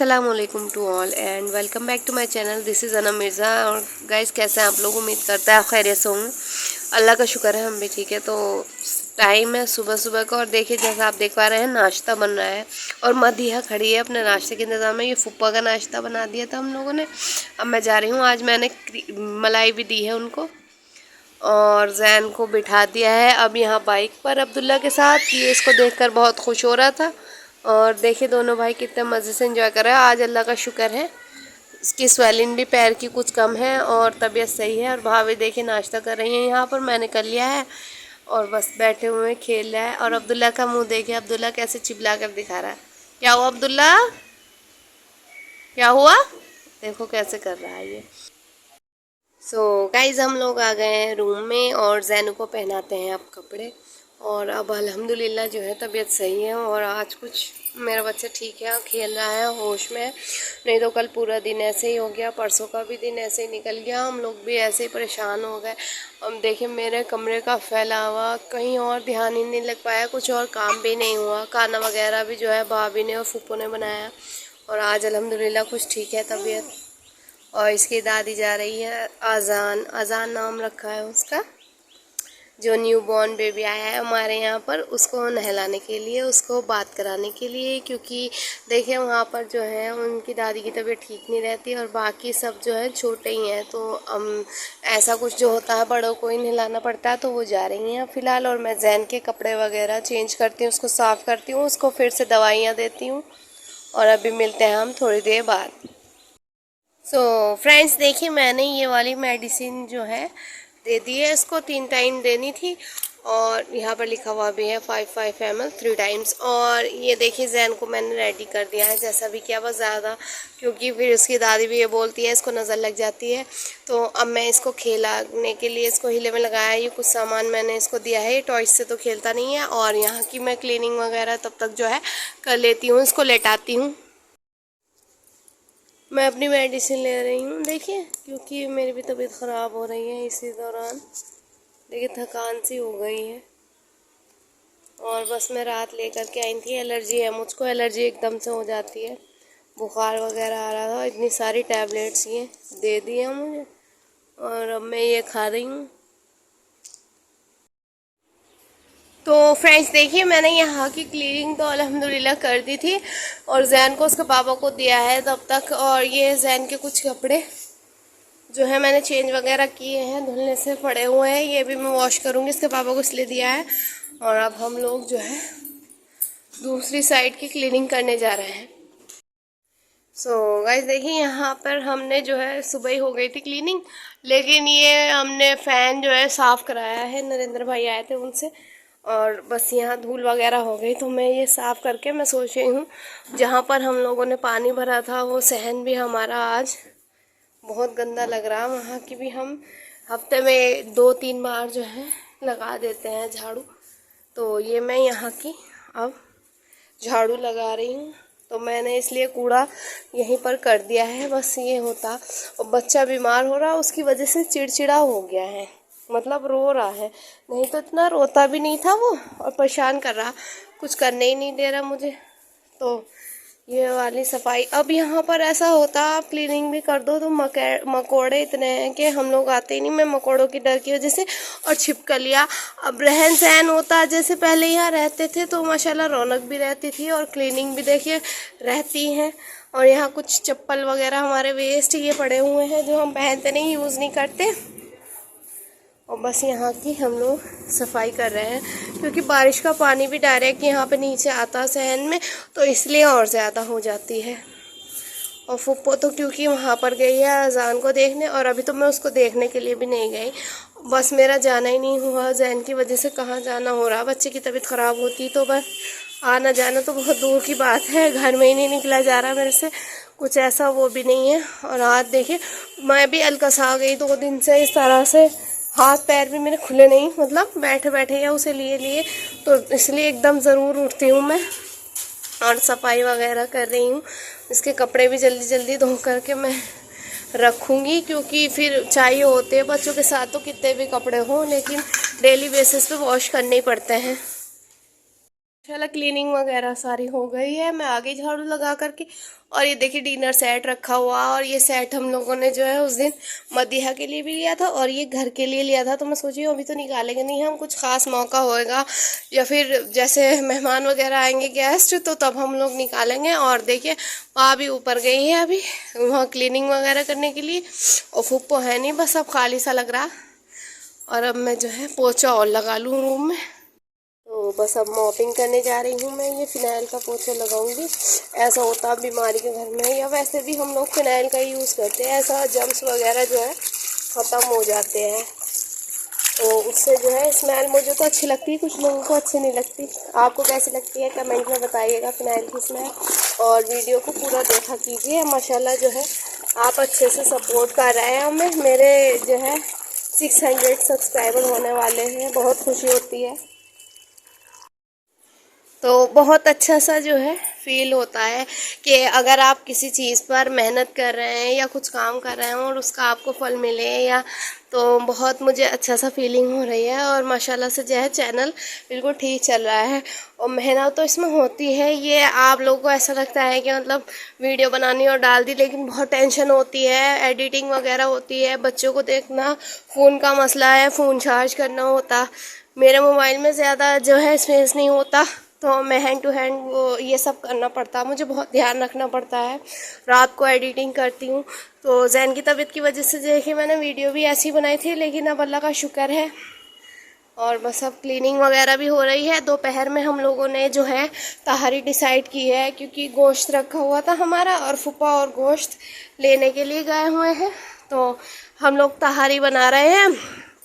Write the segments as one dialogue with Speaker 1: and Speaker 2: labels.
Speaker 1: अस्सलाम वालेकुम to all and welcome back to my channel. This is Ana Mirza. और guys कैसे हैं आप लोग? उम्मीद करता है खैरियत से होंगे। अल्लाह का शुक्र है हम भी ठीक है। तो टाइम है सुबह सुबह का और देखिए जैसा आप देख पा रहे हैं नाश्ता बन रहा है और मदिया खड़ी है अपने नाश्ते के इंतज़ाम में। ये फुप्पा का नाश्ता बना दिया था हम लोगों ने। अब मैं जा रही हूँ, आज मैंने मलाई भी दी है उनको और जैन को बिठा दिया है अब यहाँ बाइक पर अब्दुल्ला के साथ। ये इसको देखकर बहुत खुश हो रहा था और देखिए दोनों भाई कितने मज़े से एंजॉय कर रहे हैं। आज अल्लाह का शुक्र है इसकी स्वेलिंग भी पैर की कुछ कम है और तबीयत सही है। और भाभी देखिए नाश्ता कर रही हैं यहाँ पर, मैंने कर लिया है और बस बैठे हुए खेल रहा है। और अब्दुल्ला का मुंह देखिए, अब्दुल्ला कैसे चिल्ला कर दिखा रहा है। क्या हुआ अब्दुल्ला, क्या हुआ? देखो कैसे कर रहा है ये। सो गाइज हम लोग आ गए हैं रूम में और जैनू को पहनाते हैं अब कपड़े। और अब अल्हम्दुलिल्लाह जो है तबीयत सही है और आज कुछ मेरा बच्चा ठीक है, खेल रहा है, होश में है। नहीं तो कल पूरा दिन ऐसे ही हो गया, परसों का भी दिन ऐसे ही निकल गया, हम लोग भी ऐसे ही परेशान हो गए। अब देखिए मेरे कमरे का फैलावा, कहीं और ध्यान ही नहीं लग पाया, कुछ और काम भी नहीं हुआ। खाना वगैरह भी जो है भाभी ने और फूफो ने बनाया और आज अल्हम्दुलिल्लाह कुछ ठीक है तबीयत। और इसकी दादी जा रही है अजान, अजान नाम रखा है उसका, जो न्यू बॉर्न बेबी आया है हमारे यहाँ पर, उसको नहलाने के लिए, उसको बात कराने के लिए। क्योंकि देखिए वहाँ पर जो है उनकी दादी की तबीयत ठीक नहीं रहती और बाकी सब जो है छोटे ही हैं, तो ऐसा कुछ जो होता है बड़ों को ही नहलाना पड़ता है। तो वो जा रही हैं फ़िलहाल और मैं जैन के कपड़े वगैरह चेंज करती हूँ, उसको साफ़ करती हूँ, उसको फिर से दवाइयाँ देती हूँ और अभी मिलते हैं हम थोड़ी देर बाद। सो फ्रेंड्स देखिए मैंने ये वाली मेडिसिन जो है दे दी है, इसको 3 टाइम देनी थी और यहाँ पर लिखा हुआ भी है 5 ml 3 टाइम्स। और ये देखिए जैन को मैंने रेडी कर दिया है जैसा भी किया, बस ज़्यादा, क्योंकि फिर उसकी दादी भी ये बोलती है इसको नज़र लग जाती है। तो अब मैं इसको खेलाने के लिए इसको हिले में लगाया, ये कुछ सामान मैंने इसको दिया है, ये टॉयज से तो खेलता नहीं है। और यहाँ की मैं क्लीनिंग वगैरह तब तक जो है कर लेती हूँ, इसको लेटाती हूँ। मैं अपनी मेडिसिन ले रही हूँ देखिए, क्योंकि मेरी भी तबीयत ख़राब हो रही है इसी दौरान। देखिए थकान सी हो गई है और बस मैं रात लेकर के आई थी। एलर्जी है मुझको, एलर्जी एकदम से हो जाती है, बुखार वगैरह आ रहा था। इतनी सारी टैबलेट्स ये दे दी हैं मुझे और अब मैं ये खा रही हूँ। तो फ्रेंड्स देखिए मैंने यहाँ की क्लीनिंग तो अल्हम्दुलिल्लाह कर दी थी और जैन को उसके पापा को दिया है तब तक। और ये जैन के कुछ कपड़े जो है मैंने चेंज वगैरह किए हैं, धुलने से पड़े हुए हैं, ये भी मैं वॉश करूँगी, इसके पापा को इसलिए दिया है। और अब हम लोग जो है दूसरी साइड की क्लीनिंग करने जा रहे हैं। सो गाइस देखिए यहाँ पर हमने जो है सुबह ही हो गई थी क्लीनिंग, लेकिन ये हमने फ़ैन जो है साफ़ कराया है, नरेंद्र भाई आए थे उनसे, और बस यहाँ धूल वगैरह हो गई। तो मैं ये साफ़ करके मैं सोच रही हूँ जहाँ पर हम लोगों ने पानी भरा था वो सहन भी हमारा आज बहुत गंदा लग रहा है, वहाँ की भी हम हफ्ते में 2-3 बार जो है लगा देते हैं झाड़ू। तो ये मैं यहाँ की अब झाड़ू लगा रही हूँ। तो मैंने इसलिए कूड़ा यहीं पर कर दिया है, बस ये होता। और बच्चा बीमार हो रहा, उसकी वजह से चिड़चिड़ा हो गया है, मतलब रो रहा है, नहीं तो इतना रोता भी नहीं था वो, और परेशान कर रहा, कुछ करने ही नहीं दे रहा मुझे। तो ये वाली सफाई, अब यहाँ पर ऐसा होता आप क्लीनिंग भी कर दो तो मकोड़े इतने हैं कि हम लोग आते ही नहीं। मैं मकोड़ों की डर की वजह से और छिपकलियाँ, अब रहन सहन होता जैसे पहले यहाँ रहते थे तो माशाल्लाह रौनक भी रहती थी और क्लीनिंग भी देखिए रहती है। और यहाँ कुछ चप्पल वगैरह हमारे वेस्ट ये पड़े हुए हैं जो हम पहनते नहीं, यूज़ नहीं करते, और बस यहाँ की हम लोग सफाई कर रहे हैं। क्योंकि बारिश का पानी भी डायरेक्ट यहाँ पे नीचे आता सहन में, तो इसलिए और ज़्यादा हो जाती है। और फुप्पो तो क्योंकि वहाँ पर गई है अजान को देखने, और अभी तो मैं उसको देखने के लिए भी नहीं गई, बस मेरा जाना ही नहीं हुआ जैन की वजह से। कहाँ जाना हो रहा, बच्चे की तबीयत ख़राब होती तो बस आना जाना तो बहुत दूर की बात है, घर में ही नहीं निकला जा रहा मेरे से, कुछ ऐसा वो भी नहीं है। और आज देखिए मैं भी अलकसा गई 2 दिन से, इस तरह से हाथ पैर भी मेरे खुले नहीं, मतलब बैठे बैठे या उसे लिए लिए, तो इसलिए एकदम ज़रूर उठती हूँ मैं और सफाई वगैरह कर रही हूँ। इसके कपड़े भी जल्दी जल्दी धो करके मैं रखूँगी, क्योंकि फिर चाहिए होते हैं बच्चों के साथ, तो कितने भी कपड़े हों लेकिन डेली बेसिस पे वॉश करने ही पड़ते हैं। चलो क्लीनिंग वगैरह सारी हो गई है, मैं आ गई झाड़ू लगा करके। और ये देखिए डिनर सेट रखा हुआ, और ये सेट हम लोगों ने जो है उस दिन मदीहा के लिए भी लिया था और ये घर के लिए लिया था। तो मैं सोची अभी तो निकालेंगे नहीं हम, कुछ खास मौका होएगा या फिर जैसे मेहमान वगैरह आएंगे गेस्ट, तो तब हम लोग निकालेंगे। और देखिए वहाँ भी ऊपर गई है अभी वहाँ क्लीनिंग वगैरह करने के लिए, और फूप्पो है नहीं, बस अब खाली सा लग रहा। और अब मैं जो है पोछा और लगा लूँ रूम में। तो बस अब मॉपिंग करने जा रही हूँ मैं। ये फिनाइल का पोछा लगाऊंगी। ऐसा होता है बीमारी के घर में, या वैसे भी हम लोग फिनाइल का यूज़ करते हैं, ऐसा जम्स वगैरह जो है ख़त्म हो जाते हैं। तो उससे जो है स्मेल मुझे तो अच्छी लगती है, कुछ लोगों को अच्छी नहीं लगती। आपको कैसी लगती है कमेंट में बताइएगा फिनाइल की स्मेल। और वीडियो को पूरा देखा कीजिए। माशाल्लाह जो है आप अच्छे से सपोर्ट कर रहे हैं हमें। मेरे जो है 600 सब्सक्राइबर होने वाले हैं, बहुत खुशी होती है। तो बहुत अच्छा सा जो है फील होता है कि अगर आप किसी चीज़ पर मेहनत कर रहे हैं या कुछ काम कर रहे हैं और उसका आपको फल मिले, या तो बहुत मुझे अच्छा सा फीलिंग हो रही है। और माशाल्लाह से जो है चैनल बिल्कुल ठीक चल रहा है। और मेहनत तो इसमें होती है, ये आप लोगों को ऐसा लगता है कि मतलब वीडियो बनानी और डाल दी, लेकिन बहुत टेंशन होती है, एडिटिंग वगैरह होती है, बच्चों को देखना, फ़ोन का मसला है, फ़ोन चार्ज करना होता। मेरे मोबाइल में ज़्यादा जो है स्पेस नहीं होता, तो मैं हैंड टू हैंड वो ये सब करना पड़ता, मुझे बहुत ध्यान रखना पड़ता है। रात को एडिटिंग करती हूँ। तो जैन की तबीयत की वजह से देखिए मैंने वीडियो भी ऐसी बनाई थी, लेकिन अब अल्लाह का शुक्र है। और बस अब क्लीनिंग वगैरह भी हो रही है। दोपहर में हम लोगों ने जो है तहारी डिसाइड की है, क्योंकि गोश्त रखा हुआ था हमारा और फूफा और गोश्त लेने के लिए गए हुए हैं। तो हम लोग तहारी बना रहे हैं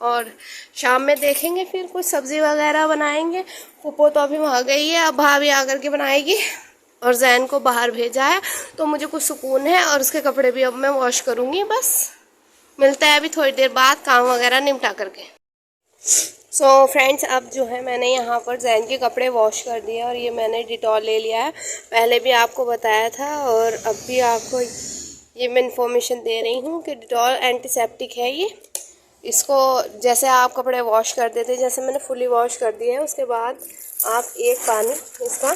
Speaker 1: और शाम में देखेंगे फिर कुछ सब्ज़ी वगैरह बनाएंगे। फूफो तो अभी वहाँ गई है, अब भाभी आकर के बनाएगी। और जैन को बाहर भेजा है तो मुझे कुछ सुकून है, और उसके कपड़े भी अब मैं वॉश करूँगी। बस मिलता है अभी थोड़ी देर बाद काम वगैरह निपटा करके। सो फ्रेंड्स अब जो है मैंने यहाँ पर जैन के कपड़े वॉश कर दिए, और ये मैंने डिटॉल ले लिया है। पहले भी आपको बताया था और अब भी आपको ये मैं इन्फॉर्मेशन दे रही हूँ कि डिटॉल एंटीसेप्टिक है ये। इसको जैसे आप कपड़े वॉश कर देते, जैसे मैंने फुली वॉश कर दिए है, उसके बाद आप एक पानी इसका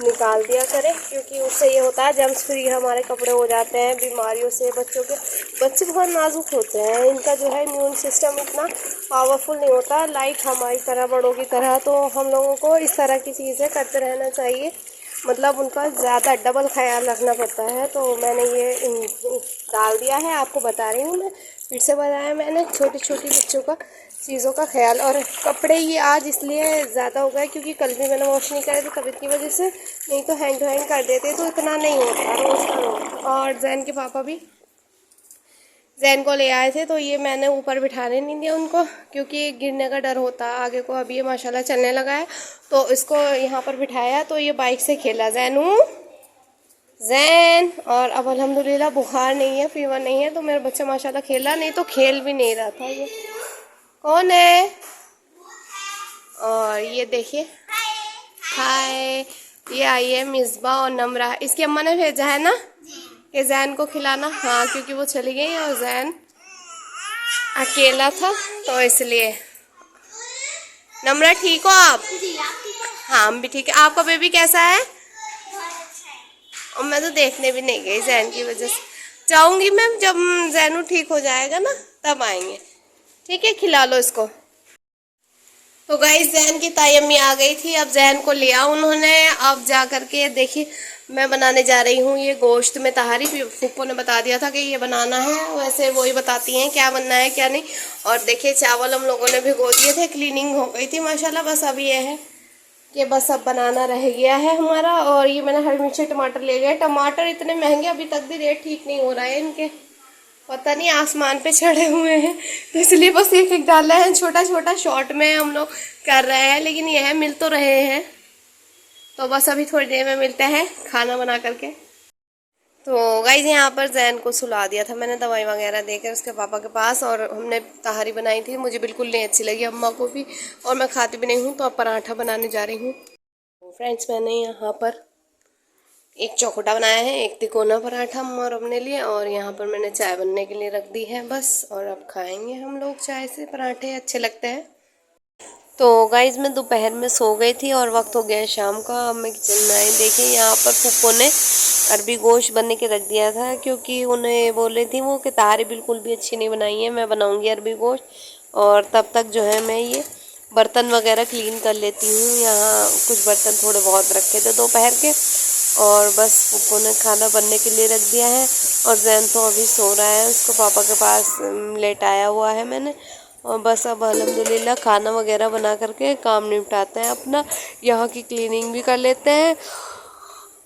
Speaker 1: निकाल दिया करें, क्योंकि उससे ये होता है जर्म्स फ्री हमारे कपड़े हो जाते हैं बीमारियों से। बच्चे बहुत नाजुक होते हैं, इनका जो है इम्यून सिस्टम इतना पावरफुल नहीं होता लाइक हमारी तरह, बड़ों की तरह। तो हम लोगों को इस तरह की चीज़ें करते रहना चाहिए, मतलब उनका ज़्यादा डबल ख्याल रखना पड़ता है। तो मैंने ये डाल दिया है, आपको बता रही हूँ मैं, फिर से बताया मैंने, छोटी छोटी बच्चों का चीज़ों का ख्याल। और कपड़े ये आज इसलिए ज़्यादा हो गए क्योंकि कल भी मैंने वॉश नहीं करे थे तबीयत की वजह से, नहीं तो हैंग टू हैंग कर देते तो इतना नहीं होता रोज़ का रोज़। और जैन के पापा भी जैन को ले आए थे, तो ये मैंने ऊपर बिठाने नहीं दिया उनको, क्योंकि गिरने का डर होता है आगे को। अभी ये माशाल्लाह चलने लगा है, तो इसको यहाँ पर बिठाया तो ये बाइक से खेला जैनू जैन। और अब अल्हम्दुलिल्लाह बुखार नहीं है, फीवर नहीं है, तो मेरा बच्चा माशाल्लाह खेला, नहीं तो खेल भी नहीं रहा था। ये कौन है? और ये देखिए, हाय, ये आई है मिसबा और नमरा। इसकी अम्मा ने भेजा है ना कि जैन को खिलाना। हाँ, क्योंकि वो चली गई और जैन अकेला था तो इसलिए। नमरा ठीक हो आप? हाँ हम भी ठीक है। आपका बेबी कैसा है? और मैं तो देखने भी नहीं गई जैन की वजह से। जाऊंगी मैं जब जैनू ठीक हो जाएगा ना, तब आएंगे। ठीक है, खिला लो इसको। तो गाइस जैन की ताई अम्मी आ गई थी, अब जैन को लिया उन्होंने। अब जा करके देखिए मैं बनाने जा रही हूँ ये गोश्त में तहारी। फूफो ने बता दिया था कि ये बनाना है, वैसे वही बताती हैं क्या बनना है क्या नहीं। और देखिए चावल हम लोगों ने भिगो दिए थे, क्लीनिंग हो गई थी माशाल्लाह। बस अब ये है कि बस अब बनाना रह गया है हमारा। और ये मैंने हरी मिर्ची टमाटर ले लिया। टमाटर इतने महंगे, अभी तक भी रेट ठीक नहीं हो रहा है इनके, पता नहीं आसमान पे चढ़े हुए हैं, तो इसलिए बस एक एक डाल रहे हैं, छोटा छोटा शॉर्ट में हम लोग कर रहे हैं। लेकिन ये है मिल तो रहे हैं। तो बस अभी थोड़ी देर में मिलते हैं खाना बना करके। तो गाइस यहाँ पर जैन को सुला दिया था मैंने दवाई वगैरह देकर उसके पापा के पास, और हमने तहारी बनाई थी, मुझे बिल्कुल नहीं अच्छी लगी, अम्मा को भी, और मैं खाती भी नहीं हूँ। तो अब पराठा बनाने जा रही हूँ। तो फ्रेंड्स मैंने यहाँ पर एक चौखटा बनाया है, एक तिकोना पराठा हम और अपने लिए, और यहाँ पर मैंने चाय बनने के लिए रख दी है बस। और अब खाएंगे हम लोग चाय से, पराठे अच्छे लगते हैं। तो गाइज मैं दोपहर में सो गई थी और वक्त हो गया है शाम का। अब मैं किचन में आई, देखिए यहाँ पर फूफो ने अरबी गोश्त बनने के रख दिया था, क्योंकि उन्हें बोल रही थी वो कि तारी बिल्कुल भी अच्छी नहीं बनाई है, मैं बनाऊंगी अरबी गोश्त। और तब तक जो है मैं ये बर्तन वगैरह क्लीन कर लेती हूँ। यहाँ कुछ बर्तन थोड़े बहुत रखे थे दोपहर के, और बस फूफो ने खाना बनने के लिए रख दिया है। और जैन तो अभी सो रहा है, उसको पापा के पास लेटाया हुआ है मैंने। और बस अब अल्हम्दुलिल्लाह खाना वगैरह बना करके काम निपटाते हैं अपना, यहाँ की क्लीनिंग भी कर लेते हैं।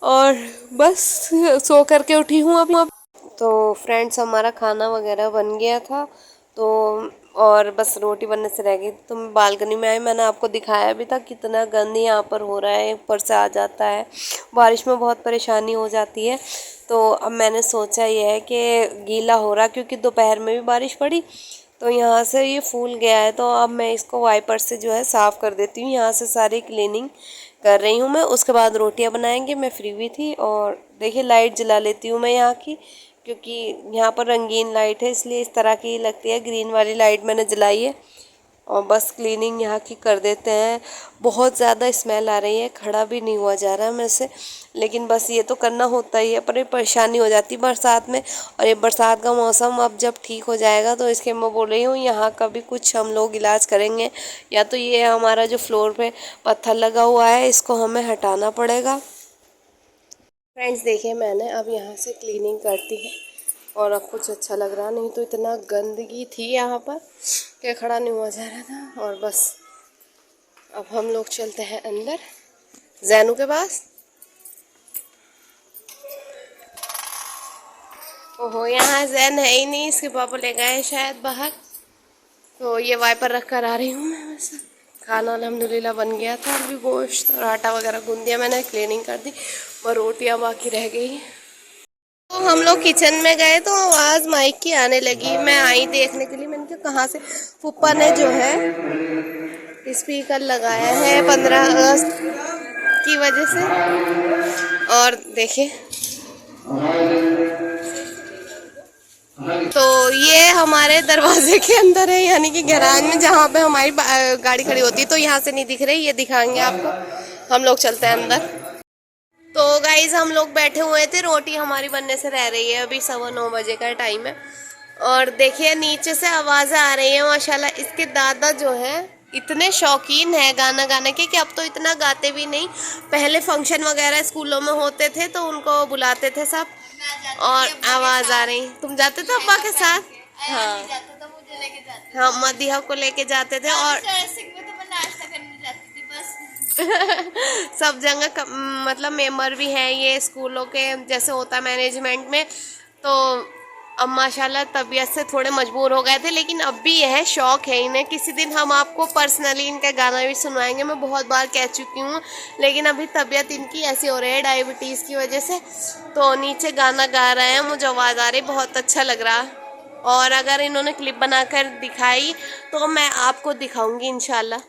Speaker 1: और बस सो करके उठी हूँ अभी। तो फ्रेंड्स हमारा खाना वगैरह बन गया था, तो और बस रोटी बनने से रह गई। तो मैं बालकनी में आई, मैंने आपको दिखाया भी था कितना गंद यहाँ पर हो रहा है, ऊपर से आ जाता है, बारिश में बहुत परेशानी हो जाती है। तो अब मैंने सोचा ये है कि गीला हो रहा, क्योंकि दोपहर में भी बारिश पड़ी तो यहाँ से ये फूल गया है। तो अब मैं इसको वाइपर से जो है साफ़ कर देती हूँ। यहाँ से सारी क्लीनिंग कर रही हूँ मैं, उसके बाद रोटियाँ बनाएंगे। मैं फ्री भी थी और देखिए लाइट जला लेती हूँ मैं यहाँ की, क्योंकि यहाँ पर रंगीन लाइट है इसलिए इस तरह की लगती है। ग्रीन वाली लाइट मैंने जलाई है और बस क्लीनिंग यहाँ की कर देते हैं। बहुत ज़्यादा स्मेल आ रही है, खड़ा भी नहीं हुआ जा रहा है मेरे से, लेकिन बस ये तो करना होता ही है। पर ये परेशानी हो जाती है बरसात में, और ये बरसात का मौसम अब जब ठीक हो जाएगा तो इसके मैं बोल रही हूँ यहाँ का भी कुछ हम लोग इलाज करेंगे। या तो ये हमारा जो फ्लोर पे पत्थर लगा हुआ है इसको हमें हटाना पड़ेगा। फ्रेंड्स देखिए मैंने अब यहाँ से क्लीनिंग करती है और अब कुछ अच्छा लग रहा, नहीं तो इतना गंदगी थी यहाँ पर कि खड़ा नहीं हुआ जा रहा था। और बस अब हम लोग चलते हैं अंदर जैनू के पास। ओहो यहाँ जैन है ही नहीं, इसके पापा ले गए शायद बाहर। तो ये वाइपर रख कर आ रही हूँ मैं। बस खाना अल्हम्दुलिल्लाह बन गया था, अभी गोश्त और आटा वगैरह गूंद दिया मैंने, क्लीनिंग कर दी और रोटियाँ बाकी रह गई। तो हम लोग किचन में गए तो आवाज़ माइक की आने लगी। मैं आई देखने के लिए, मैंने कहा कहाँ से। फूफा ने जो है स्पीकर लगाया है 15 अगस्त की वजह से। और देखिए तो ये हमारे दरवाजे के अंदर है, यानी कि गैराज में जहाँ पे हमारी गाड़ी खड़ी होती है। तो यहाँ से नहीं दिख रही, ये दिखाएंगे आपको। हम लोग चलते हैं अंदर। तो गाइज हम लोग बैठे हुए थे, रोटी हमारी बनने से रह रही है, अभी 9:15 बजे का टाइम है। और देखिए नीचे से आवाज़ें आ रही हैं माशाल्लाह। इसके दादा जो है इतने शौकीन है गाना गाने के कि अब तो इतना गाते भी नहीं। पहले फंक्शन वगैरह स्कूलों में होते थे तो उनको बुलाते थे सब। और आवाज़ आ रही, तुम जाते थे अब्बा के साथ? हाँ हाँ, मदिहा को लेके जाते थे। और सब जगह मतलब मेंबर भी हैं ये स्कूलों के, जैसे होता मैनेजमेंट में। तो अब माशाल्लाह तबीयत से थोड़े मजबूर हो गए थे, लेकिन अब भी यह शौक़ है इन्हें। किसी दिन हम आपको पर्सनली इनका गाना भी सुनवाएंगे। मैं बहुत बार कह चुकी हूँ, लेकिन अभी तबीयत इनकी ऐसी हो रही है डायबिटीज़ की वजह से। तो नीचे गाना गा रहे हैं, मुझे आवाज़ आ रही, बहुत अच्छा लग रहा। और अगर इन्होंने क्लिप बनाकर दिखाई तो मैं आपको दिखाऊँगी इंशाल्लाह।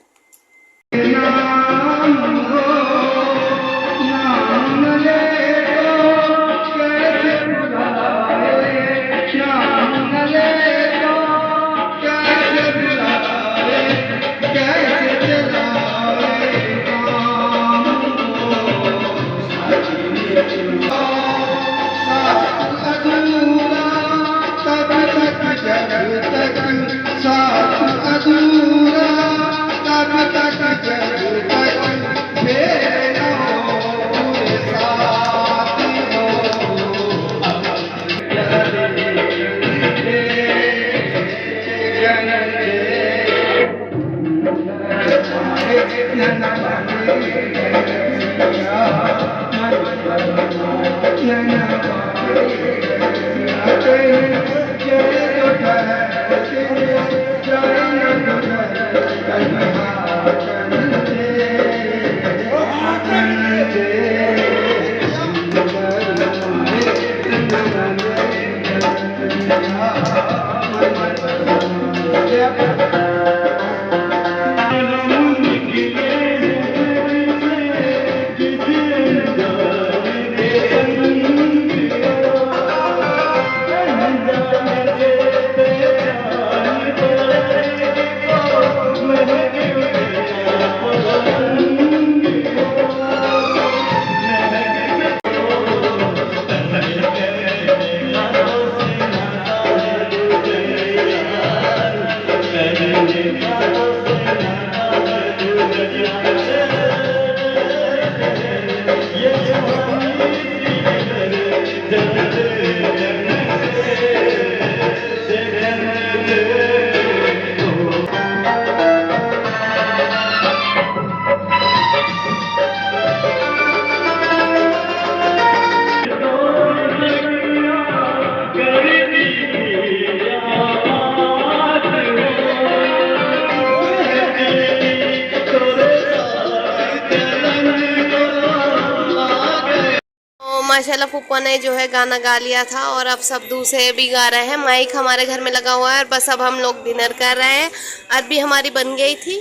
Speaker 1: माशाल्लाह फूफा ने जो है गाना गा लिया था और अब सब दूसरे भी गा रहे हैं। माइक हमारे घर में लगा हुआ है और बस अब हम लोग डिनर कर रहे हैं। अरबी हमारी बन गई थी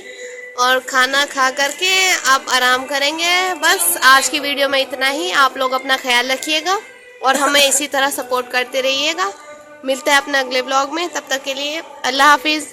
Speaker 1: और खाना खा करके अब आराम करेंगे। बस आज की वीडियो में इतना ही। आप लोग अपना ख्याल रखिएगा और हमें इसी तरह सपोर्ट करते रहिएगा। मिलते हैं अपने अगले ब्लॉग में, तब तक के लिए अल्लाह हाफिज़।